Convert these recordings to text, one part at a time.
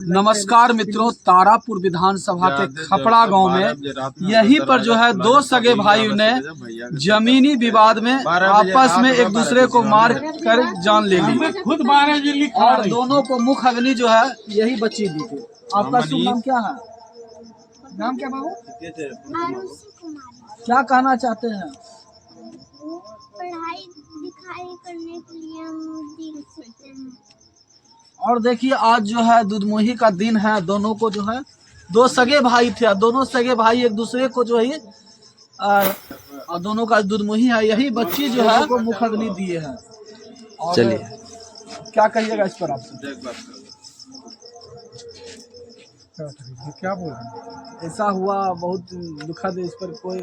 नमस्कार मित्रों, तारापुर विधानसभा के खपड़ा गांव में यहीं पर जो है दो सगे भाइयों ने जमीनी विवाद में आपस में एक दूसरे को मार कर जान ले ली। खुद मारे और दोनों को मुख अग्नि जो है यही बच्ची दी थी। आपका शुभ नाम क्या है? नाम क्या बाबू? क्या कहना चाहते हैं? पढ़ाई लिखाई करने के लिए हम दिल सोचते हैं। और देखिए आज जो है दुधमुही का दिन है। दोनों को जो है दो सगे भाई थे, दोनों सगे भाई एक दूसरे को जो है और दोनों का दुधमुही है। यही बच्ची जो है को मुखअग्नि दिए हैं। चलिए क्या कहिएगा इस पर आपसे? क्या बोल रहे हैं? ऐसा हुआ, बहुत दुखद है। इस पर कोई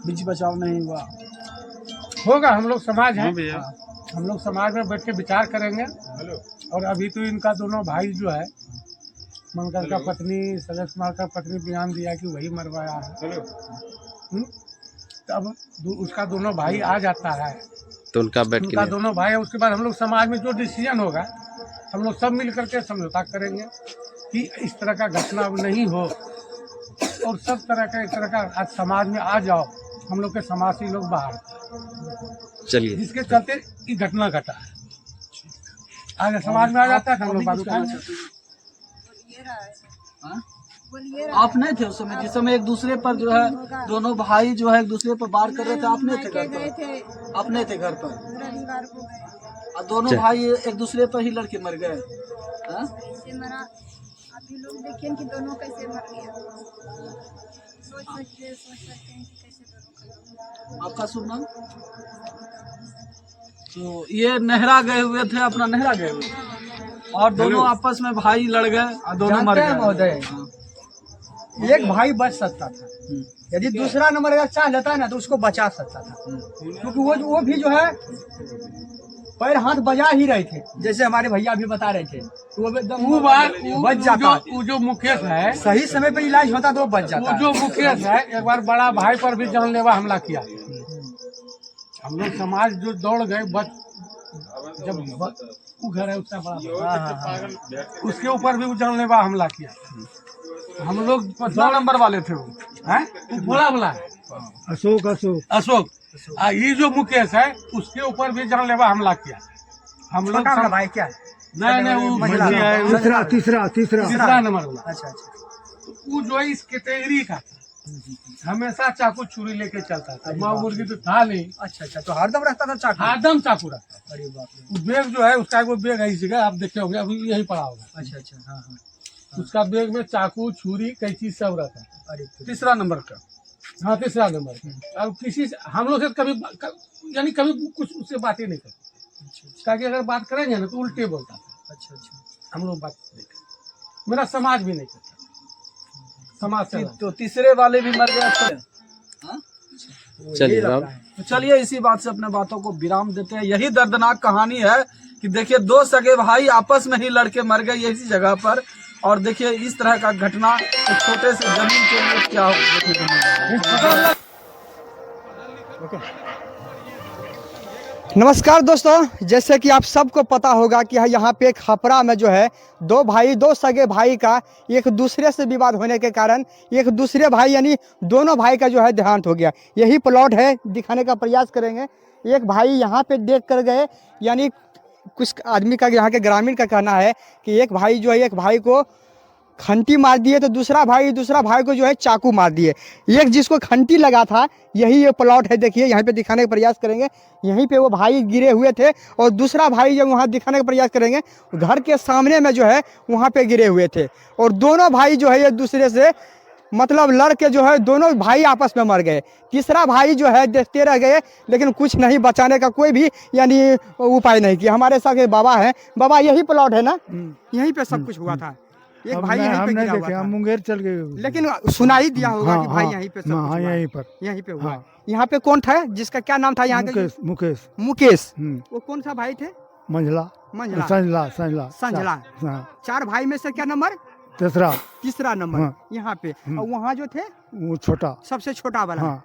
बीच बचाव नहीं हुआ। होगा, हम लोग समाज हैं, हम लोग समाज में बैठ के विचार करेंगे। और अभी तो इनका दोनों भाई जो है, मनकर का पत्नी, सजत कुमार का पत्नी बयान दिया कि वही मरवाया है। तब उसका दोनों भाई आ जाता है तो उनका दोनों भाई है। उसके बाद हम लोग समाज में जो डिसीजन होगा हम लोग सब मिल करके समझौता करेंगे कि इस तरह का घटना अब नहीं हो। और सब तरह का इस तरह का आज समाज में आ जाओ। हम लोग के समाज से लोग बाहर, चलिए जिसके चलते ये घटना घटा है। आगे समाज में आ जाता है, हम लोग बात उठाएंगे। आप नहीं थे उस समय, जिस समय एक दूसरे पर जो है दोनों भाई जो है एक दूसरे पर वार कर रहे थे? आप नहीं थे घर पर? आप नहीं थे घर पर? और दोनों भाई एक दूसरे पर ही लड़के मर गए। अभी लोग देखें कि दोनों कैसे मर गए। सोच सकते हैं कि कैसे दोनों। आपका शुभ नाम? तो ये नहरा गए हुए थे, अपना नहरा गए हुए और दोनों आपस में भाई लड़ गए और दोनों मर गए। महोदय, एक भाई बच सकता था यदि दूसरा नंबर अगर चाह लेता है ना तो उसको बचा सकता था, क्योंकि वो भी जो है पैर हाथ बजा ही रहे थे, जैसे हमारे भैया भी बता रहे थे। वो बच जाता। वो जो मुकेश है, सही समय पर इलाज होता तो वो बच जाता। वो जो मुकेश है, एक बार बड़ा भाई पर भी जानलेवा हमला किया। हम लोग समाज जो दौड़ गए, जब वो घर है उसका बड़ा, उसके ऊपर भी वो जानलेवा हमला किया। हम लोग 15 नंबर वाले थे। वो है बोला है अशोक। ये जो मुकेश है उसके ऊपर भी जानलेवा हमला किया। हम लोग भाई क्या नहीं वो तीसरा नंबर वाला। अच्छा। वो जो है इस कैटेगरी का था, हमेशा चाकू छुरी लेके चलता था। माँ मुर्गी तो था नहीं। अच्छा, तो हरदम रहता था चाकू? हरदम चाकू रहता। अरे बाप रे। वो बैग जो है उसका, वो बैग है इसी का, आप देखे होंगे, अभी यही पड़ा होगा। अच्छा, हाँ। उसका बैग में चाकू छुरी कैंची सब रहता। अरे तीसरा नंबर का। हाँ, तीसरा नंबर। अब किसी से हम लोग से कभी कुछ उससे बात ही नहीं करते, ताकि अगर बात करेंगे ना तो उल्टे बोलता था। अच्छा, हम लोग बात नहीं करते, मेरा समाज भी नहीं करता। समाज से तो तीसरे वाले भी मर गए। चलिए तो चलिए इसी बात से अपने बातों को विराम देते हैं। यही दर्दनाक कहानी है कि देखिए दो सगे भाई आपस में ही लड़के मर गए इसी जगह पर। और देखिए इस तरह का घटना एक छोटे से जमीन के लिए क्या हो। नमस्कार दोस्तों, जैसे कि आप सबको पता होगा कि यहाँ पे खपड़ा में जो है दो सगे भाई का एक दूसरे से विवाद होने के कारण एक दूसरे भाई यानी दोनों भाई का जो है देहांत हो गया। यही प्लॉट है, दिखाने का प्रयास करेंगे। एक भाई यहाँ पे देख कर गए, यानी कुछ आदमी का, यहाँ के ग्रामीण का कहना है कि एक भाई जो है एक भाई को खंटी मार दिए तो दूसरा भाई को जो है चाकू मार दिए। एक जिसको खंटी लगा था, यही ये प्लॉट है। देखिए यहाँ पे दिखाने का प्रयास करेंगे। यहीं पे वो भाई गिरे हुए थे और दूसरा भाई जब वहाँ दिखाने का प्रयास करेंगे, घर के सामने में जो है वहाँ पे गिरे हुए थे। और दोनों भाई जो है एक दूसरे से मतलब लड़ के जो है दोनों भाई आपस में मर गए। तीसरा भाई जो है देखते रह गए, लेकिन कुछ नहीं, बचाने का कोई भी यानी उपाय नहीं किया। हमारे साथ बाबा है। बाबा, यही प्लॉट है ना? यहीं पे सब कुछ हुआ था। एक भाई यहीं पे गिरा हुआ था। मुंगेर चल गए, लेकिन सुनाई दिया होगा कि भाई यहीं पे सब कुछ यहीं पे हुआ। यहाँ पे कौन था, जिसका क्या नाम था यहाँ का? मुकेश। वो कौन सा भाई थे? मंझला। संझला। 4 भाई में से क्या नंबर? तीसरा नंबर यहाँ पे। और वहाँ जो थे वो छोटा, सबसे छोटा वाला।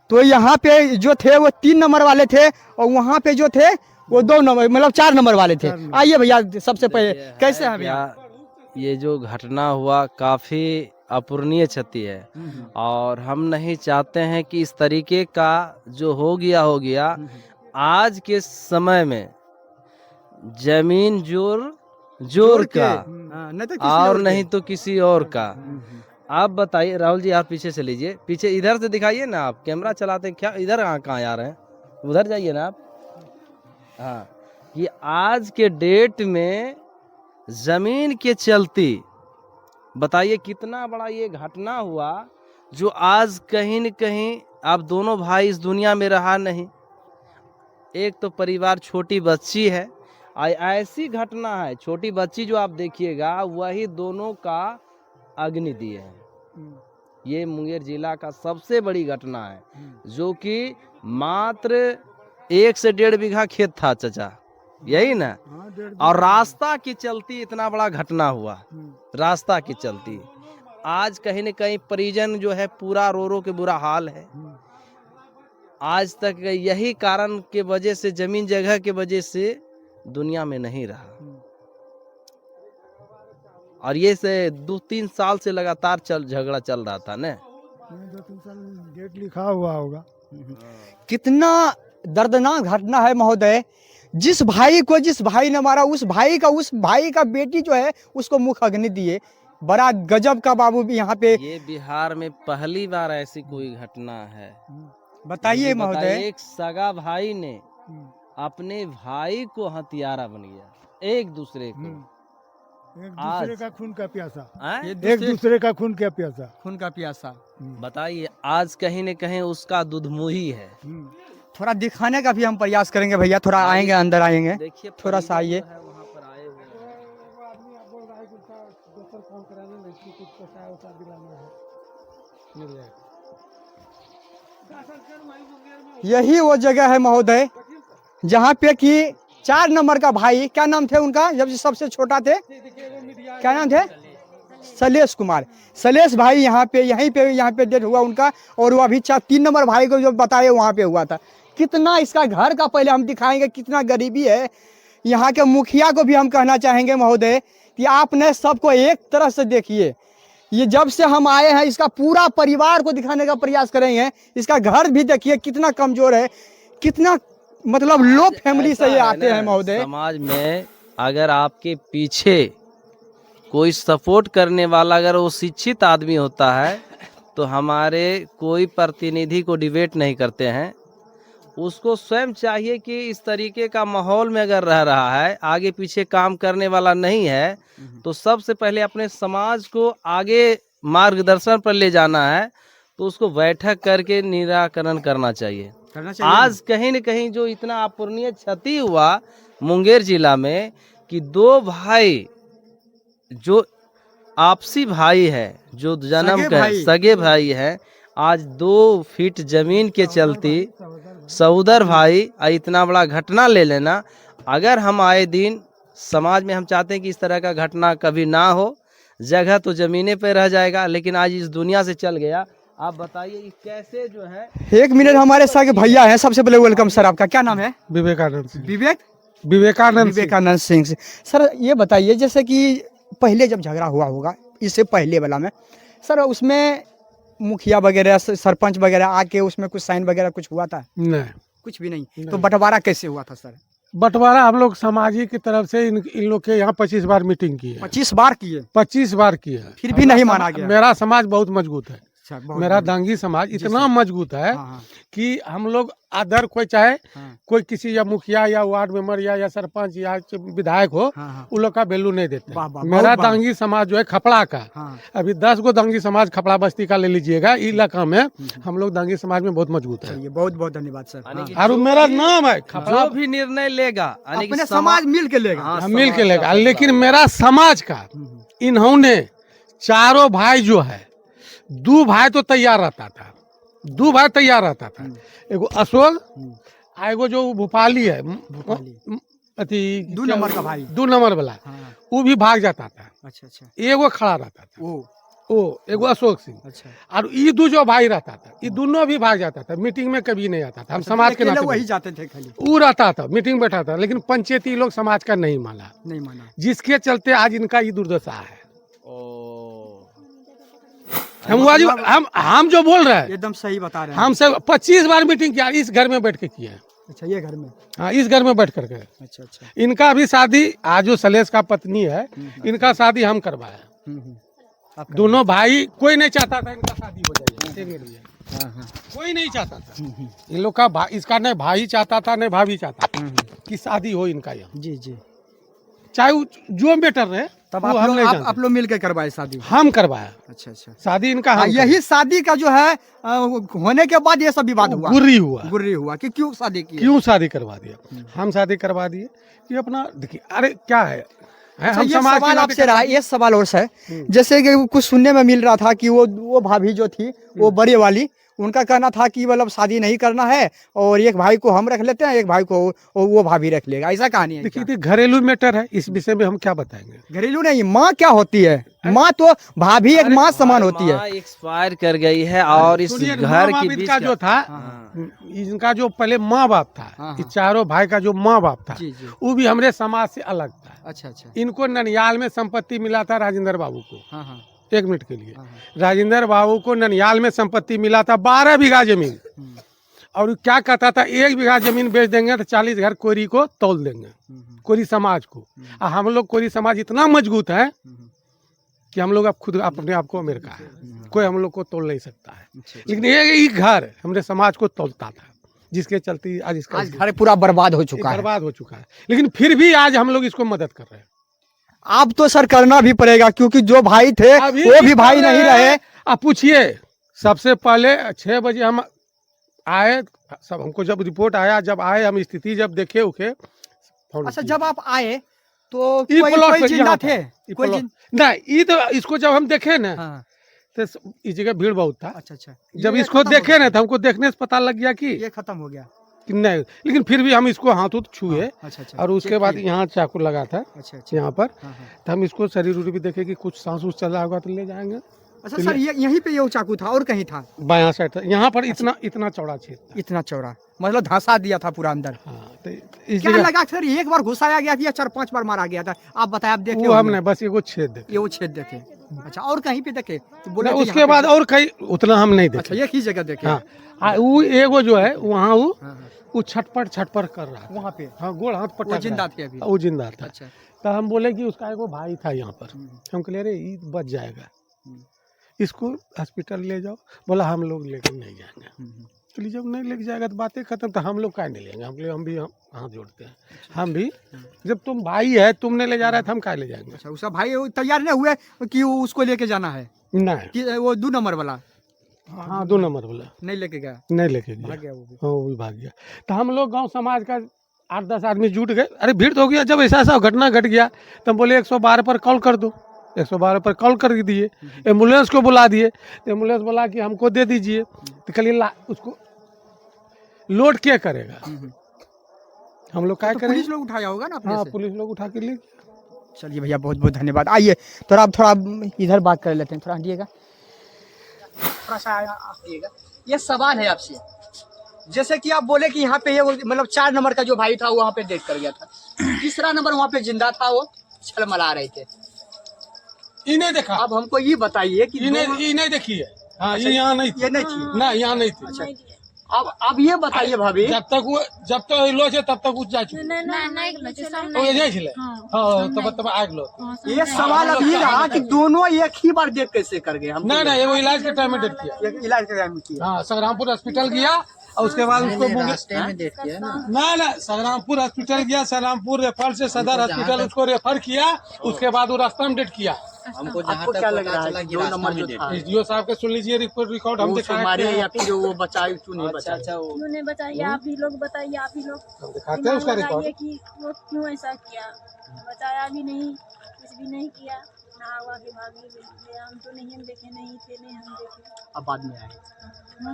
तो यहाँ पे जो थे वो 3 नंबर वाले थे और वहाँ पे जो थे वो 2 नंबर मतलब 4 नंबर वाले थे। आइए भैया, सबसे पहले कैसे हैं भैया? ये जो घटना हुआ काफ़ी अपूरणीय क्षति है और हम नहीं चाहते हैं कि इस तरीके का जो हो गया आज के समय में जमीन जोर का नहीं तो और नहीं तो किसी और का। आप बताइए राहुल जी, आप पीछे से लीजिए, पीछे इधर से दिखाइए ना, आप कैमरा चलाते हैं क्या, इधर कहाँ आ रहे हैं, उधर जाइए ना आप। हाँ, कि आज के डेट में जमीन के चलती बताइए कितना बड़ा ये घटना हुआ, जो आज कहीं न कहीं आप दोनों भाई इस दुनिया में रहा नहीं। एक तो परिवार छोटी बच्ची है, ऐसी घटना है, छोटी बच्ची जो आप देखिएगा वही दोनों का अग्नि दिए है। ये मुंगेर जिला का सबसे बड़ी घटना है, जो कि मात्र 1 से 1.5 बीघा खेत था चाचा, यही ना, और रास्ता की चलती इतना बड़ा घटना हुआ, रास्ता की चलती। आज कहीं न कहीं परिजन जो है पूरा रो के बुरा हाल है। आज तक यही कारण के वजह से, जमीन जगह के वजह से दुनिया में नहीं रहा, और ये से 2-3 साल से लगातार झगड़ा चल रहा था ना। 2-3 साल डेट लिखा हुआ होगा। कितना दर्दनाक घटना है महोदय। जिस भाई ने मारा, उस भाई का बेटी जो है उसको मुख अग्नि दिए। बड़ा गजब का बाबू भी यहाँ पे। ये बिहार में पहली बार ऐसी कोई घटना है। बताइए महोदय। एक सगा भाई ने अपने भाई को हथियारा बन गया, एक दूसरे को, एक दूसरे का खून का प्यासा, एक दूसरे का खून का प्यासा, खून का प्यासा। बताइए, आज कहीं न कहीं उसका दुधमुही है। थोड़ा दिखाने का भी हम प्रयास करेंगे भैया, थोड़ा आएंगे, अंदर आएंगे, देखिए थोड़ा सा आइए। वहाँ पर आए हुए यही वो जगह है महोदय जहाँ पे कि 4 नंबर का भाई, क्या नाम थे उनका जब सबसे छोटा थे, क्या नाम थे, सलेश कुमार। सलेश भाई यहाँ पे डेथ हुआ उनका, और वो अभी 3 नंबर भाई को जो बताए वहाँ पे हुआ था। कितना इसका घर का पहले हम दिखाएंगे, कितना गरीबी है। यहाँ के मुखिया को भी हम कहना चाहेंगे महोदय कि आपने सबको एक तरह से देखिए। ये जब से हम आए हैं, इसका पूरा परिवार को दिखाने का प्रयास करेंगे। इसका घर भी देखिए कितना कमजोर है, कितना मतलब लो फैमिली से ये आते हैं महोदय। समाज में अगर आपके पीछे कोई सपोर्ट करने वाला अगर वो शिक्षित आदमी होता है, तो हमारे कोई प्रतिनिधि को डिबेट नहीं करते हैं। उसको स्वयं चाहिए कि इस तरीके का माहौल में अगर रह रहा है, आगे पीछे काम करने वाला नहीं है, तो सबसे पहले अपने समाज को आगे मार्गदर्शन पर ले जाना है, तो उसको बैठक करके निराकरण करना चाहिए। आज कहीं न कहीं जो इतना अपूरणीय क्षति हुआ मुंगेर जिला में, कि 2 भाई जो आपसी भाई है, जो जन्म के सगे भाई है, आज 2 फीट जमीन के चलती सहोदर भाई इतना बड़ा घटना ले लेना। अगर हम आए दिन समाज में हम चाहते हैं कि इस तरह का घटना कभी ना हो, जगह तो जमीने पे रह जाएगा, लेकिन आज इस दुनिया से चल गया। आप बताइए कैसे जो है। 1 मिनट, हमारे साथ भैया हैं। सबसे पहले वेलकम सर, आपका क्या नाम है? विवेकानंद सिंह। विवेकानंद सिंह। सर ये बताइए, जैसे कि पहले जब झगड़ा हुआ होगा, इससे पहले वाला में सर, उसमें मुखिया वगैरह, सरपंच वगैरह आके उसमें कुछ साइन वगैरह कुछ हुआ था? नहीं, कुछ भी नहीं। तो बंटवारा कैसे हुआ था सर? बंटवारा हम लोग समाजी की तरफ से इन लोग के यहाँ 25 बार मीटिंग की है। 25 बार किए? 25 बार की है, फिर भी नहीं माना गया। मेरा समाज बहुत मजबूत है। मेरा दांगी समाज इतना सर। मजबूत है कि हम लोग अदर कोई चाहे कोई किसी या मुखिया या वार्ड मेंबर या सरपंच या विधायक हो, उन लोग का वैल्यू नहीं देते। मेरा दांगी समाज जो है खपड़ा का, अभी 10 गो दांगी समाज खपड़ा बस्ती का ले लीजिएगा, इलाका में हम लोग दांगी समाज में बहुत मजबूत है। बहुत बहुत धन्यवाद सर। और मेरा नाम है खपड़ा, जो भी निर्णय लेगा अपने समाज मिल के लेगा, मिल के लेगा। लेकिन मेरा समाज का इन्होंने 4 भाई जो है, 2 भाई तो तैयार रहता था, 2 भाई तैयार रहता था। एगो अशोक, एगो जो भोपाली है, अति 2 नंबर का भाई, 2 नंबर वाला, वो भी भाग जाता था। अच्छा। एगो खड़ा रहता था, वो एगो अशोक सिंह। अच्छा। और ये 2 जो भाई रहता था, ये दोनों भी भाग जाता था। मीटिंग में कभी नहीं आता था। हम समाज के नाते वही जाते थे खाली, वो रहता था, मीटिंग बैठा था, लेकिन पंचायती लोग समाज का नहीं माना, नहीं माना, जिसके चलते आज इनका ये दुर्दशा है। ओ हम जो बोल रहे हैं एकदम सही बता रहे हैं। हमसे 25 बार मीटिंग किया, इस घर में बैठ के किया है। अच्छा, ये घर में। हाँ, इस घर में बैठ कर गए। अच्छा अच्छा। इनका भी शादी, आज जो सलेश का पत्नी है, इनका शादी हम करवाया। आपका दोनों भाई, कोई नहीं चाहता था इनका शादी हो जाए, कोई नहीं चाहता था। इन लोग का इसका नहीं भाई चाहता था, नहीं भाभी चाहता था कि शादी हो इनका यहाँ। जी जी। चाहे वो जो बेटर रहे, तब वो हम नहीं जानते। आप लोग मिलकर करवाए शादी? हम करवाया अच्छा अच्छा। शादी इनका। हम यही शादी का जो है होने के बाद ये सब विवाद हुआ, गुर्री हुआ कि क्यों शादी की, क्यों शादी करवा दिया। हम शादी करवा दिए कि अपना देखिए, अरे क्या है, अच्छा, ये सवाल आपसे रहा, ये सवाल और है, जैसे कि कुछ सुनने में मिल रहा था कि वो भाभी जो थी, वो बड़े वाली, उनका कहना था कि मतलब शादी नहीं करना है और एक भाई को हम रख लेते हैं, एक भाई को वो भाभी रख लेगा, ऐसा कहानी है? देखिए, घरेलू मैटर है, इस विषय में हम क्या बताएंगे। घरेलू नहीं, माँ क्या होती है? माँ तो भाभी एक माँ समान होती है। एक्सपायर कर गई है और इस घर के बीच का जो था, इनका जो पहले माँ बाप था, इस चारों भाई का जो माँ बाप था, वो भी हमारे समाज से अलग था। अच्छा अच्छा। इनको ननियाल में संपत्ति मिला था राजेंद्र बाबू को। हाँ हाँ। 1 मिनट के लिए, राजेंद्र बाबू को ननियाल में संपत्ति मिला था 12 बीघा जमीन, और क्या कहता था 1 बीघा जमीन बेच देंगे तो 40 घर कोरी को तोल देंगे, कोरी समाज को। और हम लोग कोरी समाज इतना मजबूत है कि हम लोग अब खुद अपने आप को अमेरिका है, कोई हम लोग को तोल नहीं सकता है। लेकिन ये घर हमारे समाज को तोलता था, जिसके चलते आज इसका घर पूरा बर्बाद हो चुका है। बर्बाद हो चुका है, लेकिन फिर भी आज हम लोग इसको मदद कर रहे हैं। आप तो सर करना भी पड़ेगा, क्योंकि जो भाई थे वो भी भाई नहीं रहे। आप पूछिए, सबसे पहले 6 बजे हम आए, सब हमको जब रिपोर्ट आया, जब आए हम स्थिति जब देखे उके। अच्छा, जब आप आए तो कोई जिंदा थे? नहीं, ये तो इसको जब हम देखे ना, तो इस जगह भीड़ बहुत था। अच्छा अच्छा। जब इसको देखे ना, तो हमको देखने से पता लग गया कि ये खत्म हो गया। नहीं, लेकिन फिर भी हम इसको हाथ छुए। अच्छा अच्छा। और उसके बाद यहाँ चाकू लगा था। अच्छा अच्छा। यहाँ पर तो हम इसको शरीर उरीर भी देखे कि कुछ सांस उस चल रहा होगा तो ले जाएंगे। अच्छा सर, यहीं पे ये चाकू था और कहीं था? बायां साइड था, यहाँ पर इतना चौड़ा छेद, इतना चौड़ा, मतलब धंसा दिया था पूरा अंदर। तो क्या लगा सर, एक बार घुसाया गया था या 4-5 बार मारा गया था? आप बताए, आप देखे? वो हमने बस एगो छेद देखे। ये वो छेद देखे। अच्छा, और कहीं पे देखे? बोले उसके बाद और कहीं उतना हम नहीं देखे। अच्छा, एक ही जगह देखे। हाँ, वो एगो जो है वहाँ वो छटपट कर रहा था वहाँ पे। हाँ, गोड़ हाथ पटक। वो जिंदा थे अभी? वो जिंदा था। अच्छा। तो हम बोले कि उसका एगो भाई था यहाँ पर, हम कह अरे ये बच जाएगा, इसको हॉस्पिटल ले जाओ। बोला हम लोग लेकर नहीं जाएंगे। तो जब नहीं लेके जाएगा तो बातें खत्म, तो हम लोग काहे नहीं लेंगे। हम भी हाथ जोड़ते हैं, हम भी, जब तुम भाई है, तुमने ले जा रहा है तो हम काहे ले जाएंगे। अच्छा, उसका भाई तैयार नहीं हुए कि उसको लेके जाना है? नहीं, वो 2 नंबर वाला। हाँ, 2 नंबर वाला नहीं लेके गया। नहीं लेके गया, वो भी भाग गया। तो हम लोग गांव समाज का 8-10 आदमी जुट गए। अरे भीड़ तो हो गया, जब ऐसा घटना घट गया तो हम बोले 112 पर कॉल कर दो। 112 पर कॉल कर दिए, एम्बुलेंस को बुला दिए। तो एम्बुलेंस बोला कि हमको दे दीजिए। तो कल उसको लोड क्या करेगा, हम लोग क्या करें? पुलिस लोग उठाया होगा ना अपने से? पुलिस लोग उठा के ले। चलिए भैया, बहुत बहुत धन्यवाद। आइए थोड़ा इधर बात कर लेते हैं, थोड़ा हटिएगा, थोड़ा सा आइएगा। ये सवाल है आपसे, जैसे कि आप बोले कि यहाँ पे ये मतलब 4 नंबर का जो भाई था वहाँ पे डेथ कर गया था, तीसरा नंबर वहाँ पे जिंदा था, वो छलमला रहे थे। इन्हें देखा? अब हमको ये बताइए कि इन्हें देखिए। हाँ, ये यहाँ नहीं थी। ये नहीं थी ना, यहाँ नहीं थी। अच्छा, अब ये बताइए भाभी, जब तक लो छे तब तक उठ जा चुके। तब आग लो। ये सवाल अब ये रहा कि दोनों एक ही बार डेथ कैसे कर गए? हम नहीं, वो इलाज के टाइम में डेथ किया। इलाज के टाइम में किया। हाँ, संग्रामपुर हॉस्पिटल गया और उसके बाद उसको ना संग्रामपुर हॉस्पिटल गया, संग्रामपुर रेफर से सदर हॉस्पिटल उसको रेफर किया, उसके बाद वो रास्ता में डेथ किया। हमको आपको क्या लग रहा है? 2 नंबर जो था, एसडीओ साहब के सुन लीजिए रिकॉर्ड, हम दिखाए या फिर वो बचाए क्यों नहीं बचाया? क्यों नहीं बताइए? आप ही लोग बताइए, आप ही लोग दिखाते हैं उसका रिकॉर्ड कि वो क्यों ऐसा किया। बचाया भी नहीं, कुछ भी नहीं किया, ना हुआ कि भागी। हम तो नहीं, हम देखे नहीं थे, नहीं हम देखे। अब बाद में आए,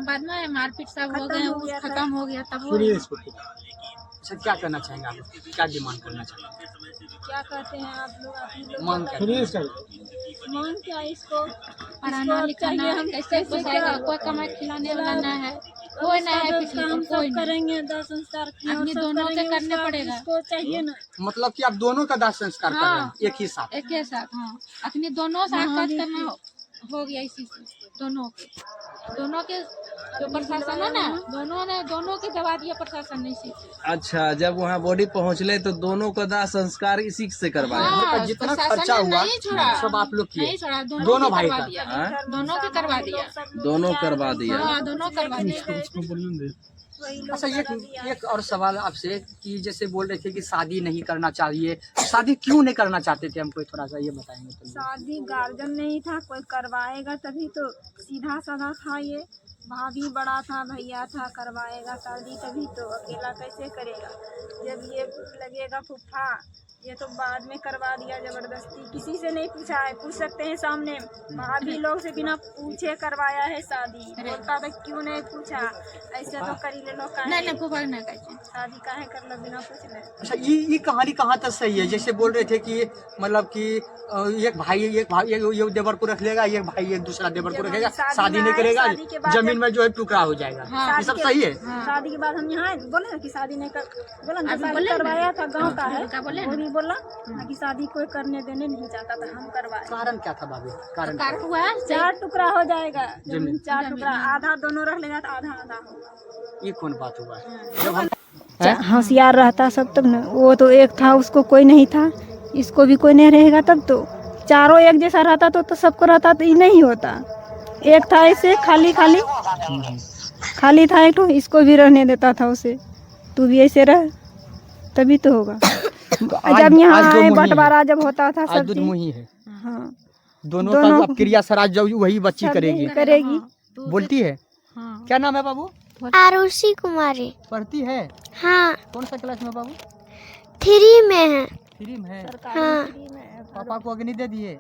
बाद में मारपीट सब हो गए, खत्म हो गया। तब सुनिए इसको। अच्छा, क्या करना चाहेंगे आप? क्या डिमांड करना चाहेंगे? क्या कहते हैं आप लोग? मांग क्या? सुनिए इसका। मांग क्या? इसको पढ़ाना लिखाना, हम कैसे कोई कमाई खिलाने वाला ना है। कोई नहीं है पिछले हम सब करेंगे दाह संस्कार अपने दोनों के करने पड़ेगा इसको चाहिए ना। मतलब कि आप दोनों का दाह संस्कार कर रहे हैं एक ही साथ? एक ही साथ हाँ अपने दोनों साथ काज करना हो गया इसी से दोनों के जो प्रशासन है ना दोनों के दबा दिया प्रशासन ने इसी से। अच्छा, जब वहाँ बॉडी पहुँचले तो दोनों का दाह संस्कार इसी से करवाया? हाँ, जितना खर्चा हुआ सब आप लोग किए? दोनों भाई का? दोनों के करवा दिया दोनों करवा दिया। हाँ दोनों करवा दिया। अच्छा, एक और सवाल आपसे कि जैसे बोल रहे थे कि शादी नहीं करना चाहिए, शादी क्यों नहीं करना चाहते थे, हमको थोड़ा सा ये बताएंगे तो? शादी गार्जियन नहीं था, कोई करवाएगा तभी तो सीधा साधा था, ये भाभी बड़ा था भैया था, करवाएगा शादी तभी तो, अकेला कैसे करेगा। जब ये लगेगा फूफा ये तो बाद में करवा दिया जबरदस्ती, किसी से नहीं पूछा है, पूछ सकते हैं सामने भाभी लोग से बिना पूछे करवाया है शादी। बोलता था क्यों नहीं पूछा, ऐसे तो कर ही ले लो, शादी काहे कर लो बिना पूछ ले। अच्छा, ये कहानी कहाँ तक सही है? जैसे बोल रहे थे कि मतलब कि एक भाई एक देवर को रख लेगा, एक भाई एक दूसरा देवर को रखेगा, शादी नहीं करेगा, जमीन में जो है टुकड़ा हो जाएगा, ये सब सही है? शादी के बाद हम यहाँ बोले कि शादी नहीं कर, बोला ना शादी करवाया था, गाँव का है वो भी बोला कि शादी कोई करने देने नहीं चाहता था, हम करवाए। कारण क्या था भाभी? कारण हुआ 4 टुकड़ा हो जाएगा जमीन, 4 टुकड़ा, आधा दोनों रख लेगा तो आधा आधा होगा। ये कौन बात हुआ? जब हम होशियार रहता सब तब न, वो तो एक था उसको कोई नहीं था, इसको भी कोई नहीं रहेगा तब तो, चारों एक जैसा रहता तो सबको रहता तो ये नहीं होता। एक था ऐसे खाली था एक तो, इसको भी रहने देता था उसे, तू भी ऐसे रह तभी तो होगा। जब यहाँ आए बंटवारा जब होता था सब चीज, हाँ दोनों का अब क्रिया सराज जब वही बच्ची करेगी। बोलती है? क्या नाम है बाबू? आरुषि कुमारी। पढ़ती है? हाँ। कौन सा क्लास में बाबू? 3 में है। 3 में है? हाँ। पापा को अग्नि दे दिए?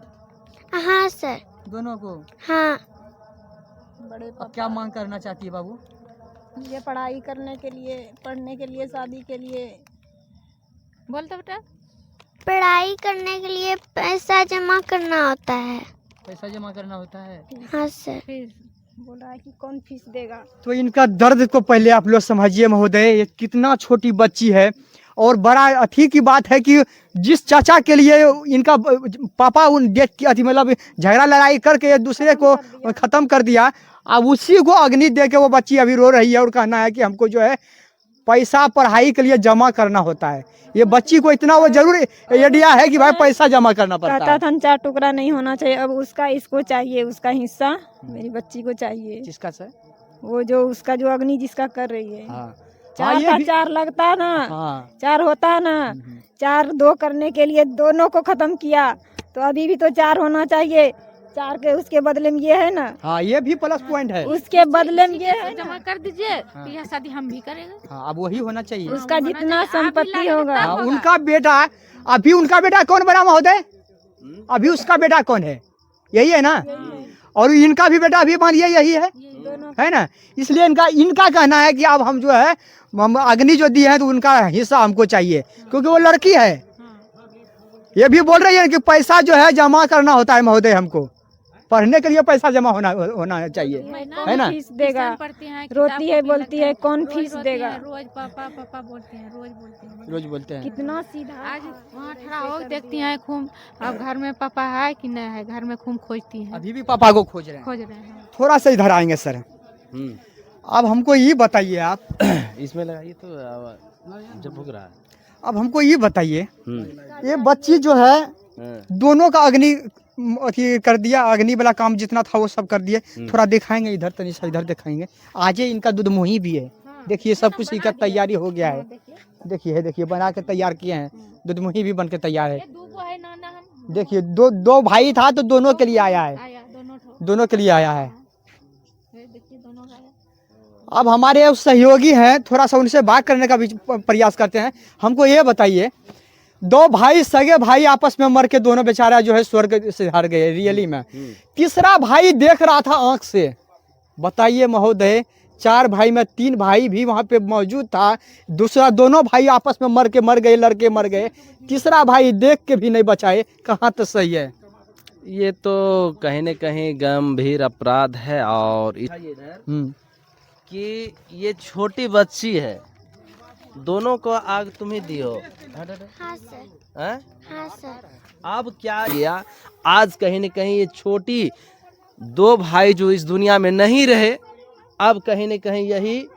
हाँ सर। दोनों को? हाँ। बड़े अब क्या मांग करना चाहती है बाबू? ये पढ़ाई करने के लिए, पढ़ने के लिए, शादी के लिए। बोलते बेटा, पढ़ाई करने के लिए पैसा जमा करना होता है। पैसा जमा करना होता है? हाँ सर। बोल रहा है कि कौन फीस देगा। तो इनका दर्द को पहले आप लोग समझिए महोदय, ये कितना छोटी बच्ची है, और बड़ा अथी की बात है कि जिस चाचा के लिए इनका पापा उन देख के अथी मतलब झगड़ा लड़ाई करके एक दूसरे को खत्म कर दिया, अब उसी को अग्नि दे के वो बच्ची अभी रो रही है और कहना है कि हमको जो है पैसा पढ़ाई के लिए जमा करना होता है। ये बच्ची को इतना वो जरूर आइडिया है कि भाई पैसा जमा करना पड़ता है। कहता था 4 टुकड़ा नहीं होना चाहिए, अब उसका इसको चाहिए, उसका हिस्सा मेरी बच्ची को चाहिए। किसका सर? वो जो उसका जो अग्नि जिसका कर रही है। हाँ। 4 लगता है ना। हाँ। 4 होता है ना, 4 2 करने के लिए दोनों को खत्म किया, तो अभी भी तो 4 होना चाहिए। 4 के उसके बदले में ये है ना। हाँ, ये भी प्लस पॉइंट है। उसके बदले में ये है जमा कर दीजिए, तो यह शादी हम भी करेंगे। हाँ, अब वही होना चाहिए। उसका जितना संपत्ति होगा। हाँ, उनका बेटा, अभी उनका बेटा कौन बना महोदय? अभी उसका बेटा कौन है? यही है ना। और इनका भी बेटा अभी मानिए यही है ना। इसलिए इनका कहना है कि अब हम जो है अग्नि जो दी है तो उनका हिस्सा हमको चाहिए, क्योंकि वो लड़की है। ये भी बोल रही है कि पैसा जो है जमा करना होता है महोदय, हमको पढ़ने के लिए पैसा जमा होना चाहिए, है ना। फीस देगा, रोती है, बोलती है कौन फीस देगा। रोज पापा पापा बोलते हैं, रोज बोलते हैं। कितना सीधा। आज वहाँ खड़ा हो देखती हैं खूब, अब घर में पापा है कि नहीं है, घर में खूब खोजती हैं। अभी भी पापा को खोज रहे हैं। थोड़ा सा इधर आएंगे सर। अब हमको ये बताइए, आप इसमें लगाइए तो जब भुग रहा है। अब हमको ये बताइए, ये बच्ची जो है दोनों का अग्नि अथी कर दिया, अग्नि वाला काम जितना था वो सब कर दिए। थोड़ा दिखाएंगे इधर, तनिषा इधर दिखाएंगे। आज इनका दूधमुही भी है, देखिए सब कुछ का तैयारी हो गया है। देखिए बना के तैयार किए हैं, दूधमुही भी बन के तैयार है। देखिए दो भाई था तो दोनों के लिए आया है, दोनों के लिए आया है। अब हमारे सहयोगी हैं, थोड़ा सा उनसे बात करने का भी प्रयास करते हैं। हमको ये बताइए, 2 भाई सगे भाई आपस में मर के दोनों बेचारा जो है स्वर्ग से हार गए रियली में। तीसरा भाई देख रहा था आंख से। बताइए महोदय, 4 भाई में 3 भाई भी वहां पे मौजूद था, दूसरा दोनों भाई आपस में मर गए, लड़के मर गए, तीसरा भाई देख के भी नहीं बचाए। कहाँ तो सही है? ये तो कहीं न कहीं गंभीर अपराध है। और कि ये छोटी बच्ची है, दोनों को आग तुम ही दियो। हाँ सर। हैं? हाँ सर। अब क्या किया, आज कहीं न कहीं ये छोटी दो भाई जो इस दुनिया में नहीं रहे, अब कहीं न कहीं यही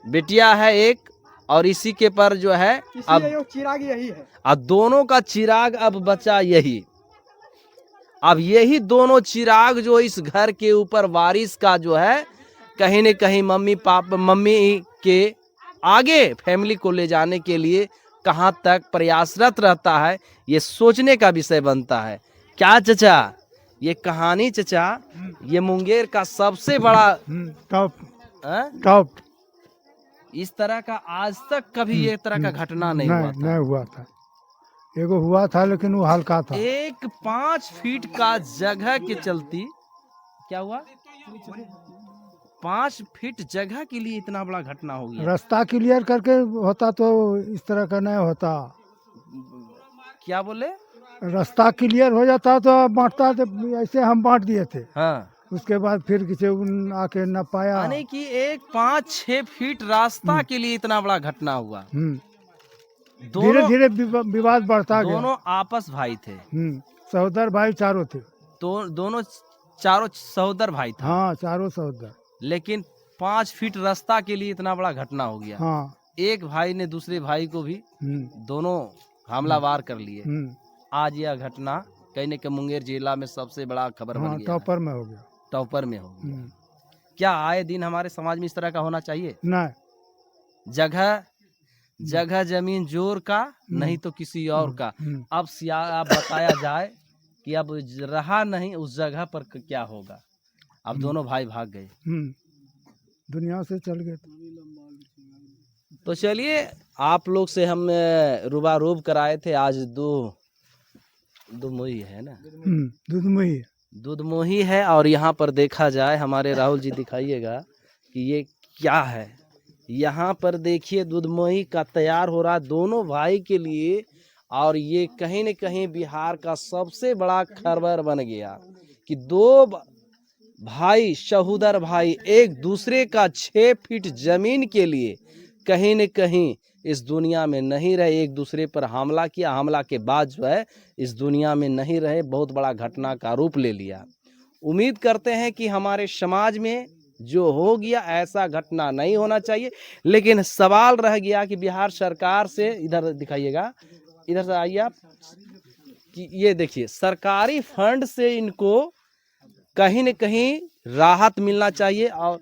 बिटिया है एक, और इसी के पर जो है अब चिराग यही है। अब दोनों का चिराग अब बचा यही। अब यही दोनों चिराग जो इस घर के ऊपर वारिस का जो है कहीं न कहीं मम्मी के आगे फैमिली को ले जाने के लिए कहाँ तक प्रयासरत रहता है, ये सोचने का विषय बनता है। क्या चचा, ये कहानी चचा, ये मुंगेर का सबसे बड़ा टॉप हैं? टॉप इस तरह का आज तक कभी ये तरह का घटना नहीं हुआ था। नहीं हुआ था। एगो हुआ था लेकिन वो हल्का था। एक 5 फीट का जगह के चलती क्या हुआ, 5 फीट जगह के लिए इतना बड़ा घटना हो गया। रास्ता क्लियर करके होता तो इस तरह का नहीं होता। क्या बोले? रास्ता क्लियर हो जाता तो बांटता, तो ऐसे हम बांट दिए थे। हाँ, उसके बाद फिर किसी आके न पाया। यानी कि एक 5-6 फीट रास्ता के लिए इतना बड़ा घटना हुआ। धीरे दोनों धीरे विवाद बढ़ता गया। दोनों आपस भाई थे, सहोदर भाई चारों थे। तो दोनों चारों सहोदर भाई थे। हाँ, चारों सहोदर। लेकिन 5 फीट रास्ता के लिए इतना बड़ा घटना हो गया। हाँ। एक भाई ने दूसरे भाई को भी दोनों हमलावार कर लिए। आज यह घटना कहीं न कहीं मुंगेर जिला में सबसे बड़ा खबर बन गया। टॉपर में हो गया। टॉपर में हो गया। क्या आए दिन हमारे समाज में इस तरह का होना चाहिए? नहीं। जगह जमीन जोर का नहीं तो किसी और का। अब अब बताया जाए कि अब रहा नहीं उस जगह पर क्या होगा। अब दोनों भाई भाग गए, दुनिया से चल गए। तो चलिए आप लोग से हम रूबारूब कराए थे। आज दुधमोही है ना, दुधमोही दुधमोही है। और यहाँ पर देखा जाए, हमारे राहुल जी दिखाइएगा कि ये क्या है। यहाँ पर देखिए दुधमोही का तैयार हो रहा दोनों भाई के लिए, और ये कहीं न कहीं बिहार का सबसे बड़ा खबर बन गया कि दो भाई सहोदर भाई एक दूसरे का 6 फीट जमीन के लिए कहीं न कहीं इस दुनिया में नहीं रहे, एक दूसरे पर हमला किया। हमला के बाद जो है इस दुनिया में नहीं रहे, बहुत बड़ा घटना का रूप ले लिया। उम्मीद करते हैं कि हमारे समाज में जो हो गया ऐसा घटना नहीं होना चाहिए। लेकिन सवाल रह गया कि बिहार सरकार से, इधर दिखाइएगा, इधर से आइए आप, कि ये देखिए सरकारी फंड से इनको कहीं न कहीं राहत मिलना चाहिए। और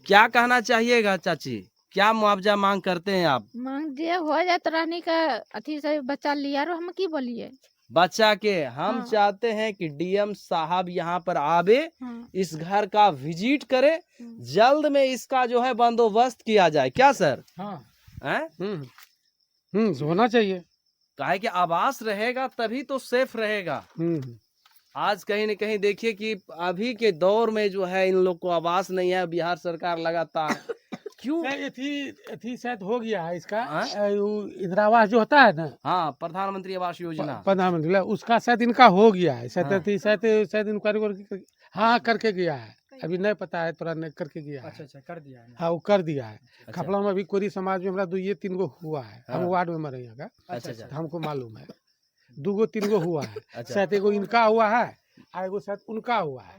क्या कहना चाहिएगा चाची, क्या मुआवजा मांग करते हैं आप? मांग जे हो जाए तो रहने का अथी से बच्चा लिया रो, हम की बोलिए बच्चा के हम चाहते हैं कि डीएम साहब यहाँ पर आवे, इस घर का विजिट करे, जल्द में इसका जो है बंदोबस्त किया जाए। क्या सर? होना चाहिए। काहे कि आवास रहेगा तभी तो सेफ रहेगा। आज कहीं न कहीं देखिए कि अभी के दौर में जो है इन लोग को आवास नहीं है। बिहार सरकार लगातार क्यों एथी शायद हो गया है इसका, इंदिरा आवास जो होता है ना, हाँ, प्रधानमंत्री आवास योजना, प्रधानमंत्री, उसका शायद इनका हो गया है शायद इंक्वायरी हाँ करके गया है। अभी नहीं पता है, थोड़ा नहीं करके गया है। अच्छा कर दिया है। हाँ, वो कर दिया है। खपला में अभी कोरी समाज में हमारा 2-3 गो हुआ है। हम वार्ड में मरे यहाँ का। अच्छा, हमको मालूम है 2-3 गो हुआ है। शायद एगो इनका हुआ है, एगो शायद उनका हुआ है।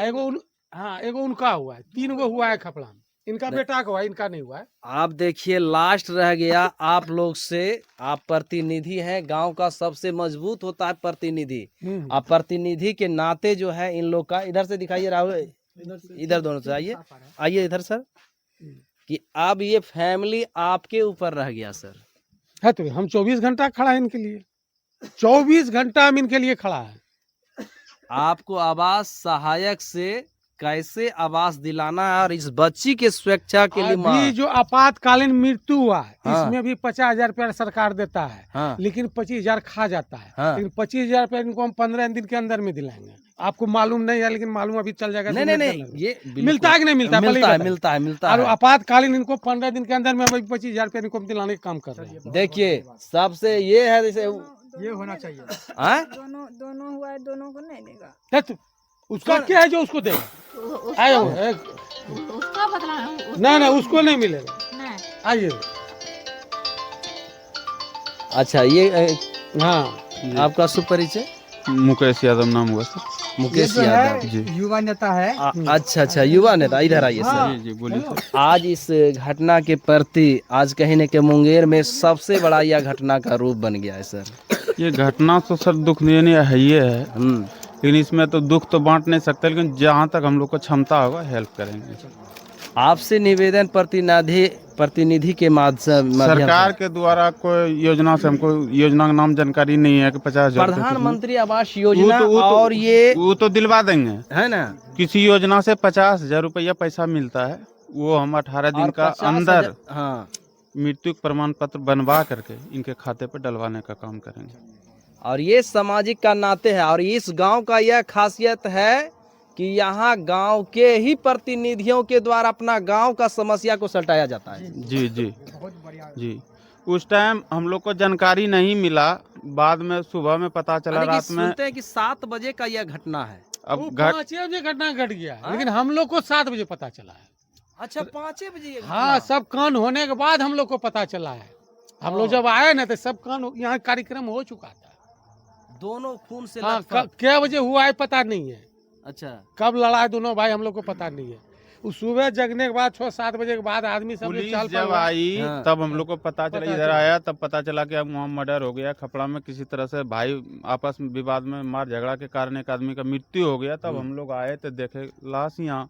एगो उनका हुआ है। 3 गो हुआ है खपला में। इनका बेटा का हुआ, इनका नहीं हुआ है। आप देखिए लास्ट रह गया आप लोग से। आप प्रतिनिधि हैं, गांव का सबसे मजबूत होता है प्रतिनिधि। आप प्रतिनिधि के नाते जो है इन लोग का, इधर से दिखाइए राहुल, इधर दोनों से आइए, आइए इधर सर, कि अब ये फैमिली आपके ऊपर रह गया सर। है तो हम 24 घंटा खड़ा है इनके लिए, 24 घंटा हम इनके लिए खड़ा है। आपको आवास सहायक से कैसे आवास दिलाना है, और इस बच्ची के सुरक्षा के लिए अभी जो आपातकालीन मृत्यु हुआ है, इसमें भी 50,000 रुपया सरकार देता है। लेकिन 25,000 खा जाता है। लेकिन 25,000 रुपया इनको हम 15 दिन के अंदर में दिलाएंगे। आपको मालूम नहीं है, लेकिन मालूम अभी चल जाएगा। नहीं, ये मिलता है कि नहीं मिलता? मिलता है। और आपातकालीन इनको 15 दिन के अंदर में 25,000 रुपया इनको दिलाने का काम कर रहे हैं। देखिए सबसे ये है, जैसे ये होना चाहिए। दोनों हुआ है, दोनों को नहीं देगा। उसका क्या है जो उसको देगा? आए हो उसका बदला नहीं उसको नहीं मिलेगा। नहीं। आइए। अच्छा ये हाँ आपका शुभ परिचय? मुकेश यादव नाम हुआ सर। मुकेश जो यादव है जी। युवा नेता है। अच्छा युवा नेता, इधर आइए सर। जी जी बोलिए सर। आज इस घटना के प्रति आज कहीं न कहीं मुंगेर में सबसे बड़ा यह घटना का रूप बन गया है सर। ये घटना तो सर दुख देनी है ही है, हम्म। लेकिन इसमें तो दुख तो बांट नहीं सकते, लेकिन जहाँ तक हम लोग को क्षमता होगा हेल्प करेंगे। आपसे निवेदन प्रतिनिधि के माध्यम सरकार के द्वारा कोई योजना से हमको योजना का नाम जानकारी नहीं है कि 50,000 प्रधानमंत्री आवास योजना वो तो और ये वो तो दिलवा देंगे। है ना, किसी योजना से 50,000 रुपया पैसा मिलता है, वो हम 18 दिन और का 50,000 अंदर हाँ। मृत्यु प्रमाण पत्र बनवा करके इनके खाते पे डलवाने का काम करेंगे। और ये सामाजिक का नाते है। और इस गांव का यह खासियत है कि यहाँ गांव के ही प्रतिनिधियों के द्वारा अपना गांव का समस्या को सटाया जाता है। जी जी जी। उस टाइम हम लोग को जानकारी नहीं मिला, बाद में सुबह में पता चला, यानी कि रात में। सुनते हैं कि 7 बजे का यह घटना है। अब घट 5 बजे घटना घट गया, लेकिन हम लोग को 7 बजे पता चला है। अच्छा 5 बजे ये हाँ, घटना? सब कांड होने के बाद हम लोग को पता चला है। हम लोग जब आए ना तो सब कांड यहाँ कार्यक्रम हो चुका था। दोनों खून से हाँ, लथपथ। क्या बजे हुआ है पता नहीं है, अच्छा कब लड़ा दोनों भाई हम लोग को पता नहीं है। उस सुबह जगने के बाद 6-7 बजे के बाद आदमी सब पुलिस चाल जब आई हाँ। तब हम लोग को पता चला, पता इधर चला। आया तब पता चला कि अब वहाँ मर्डर हो गया खपड़ा में, किसी तरह से भाई आपस में विवाद में मार झगड़ा के कारण एक आदमी का मृत्यु हो गया। तब हम लोग आए तो देखे लाश यहाँ